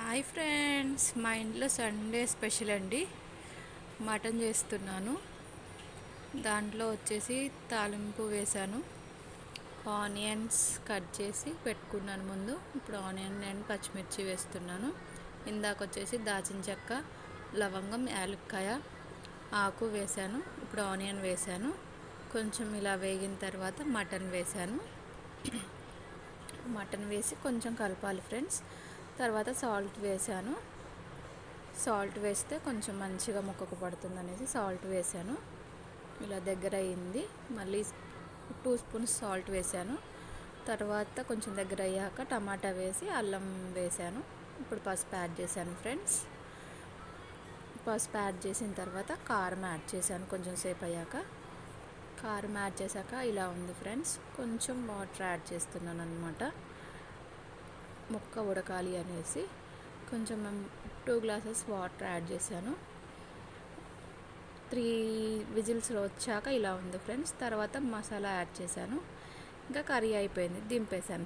Hi friends, మా ఇంట్లో Sunday special అండి. మటన్ చేస్తున్నాను. దాంట్లో వచ్చేసి తాలింపు వేశాను. ఆనియన్స్ కట్ చేసి పెట్టుకున్నాను ముందు. ఇప్పుడు ఆనియన్ అండ్ పచ్చిమిర్చి వేస్తున్నాను. ఇందాక వచ్చేసి దాచిన చెక్క, లవంగం, యాలక్కాయ ఆకు వేశాను. ఇప్పుడు ఆనియన్ వేశాను. కొంచెం ఇలా వేగిన తర్వాత మటన్ వేశాను. మటన్ వేసి కొంచెం కలపాలి ఫ్రెండ్స్. తర్వాత సాల్ట్ వేసాను. సాల్ట్ వేస్తే కొంచెం మంచిగా ముక్కకు పడుతుంది అనేసి సాల్ట్ వేసాను. ఇలా దగ్గర అయింది. మళ్ళీ 2 స్పూన్స్ సాల్ట్ వేసాను. తర్వాత కొంచెం దగ్గర అయ్యాక టమాటా వేసి అల్లం వేసాను. ఇప్పుడు పసుపు యాడ్ చేశాను ఫ్రెండ్స్. పసుపు యాడ్ చేసిన తర్వాత కారం యాడ్ చేశాను. కొంచెం సేపు అయ్యాక కారం యాడ్ చేశాక ఇలా ఉంది ఫ్రెండ్స్. కొంచెం వాటర్ యాడ్ చేస్తున్నాను అన్నమాట, ముక్క ఉడకాలి అనేసి. కొంచెం 2 గ్లాసెస్ వాటర్ యాడ్ చేశాను. 3 విజిల్స్ వచ్చాక ఇలా ఉంది ఫ్రెండ్స్. తర్వాత మసాలా యాడ్ చేశాను. ఇంకా కర్రీ అయిపోయింది, దింపేశాను.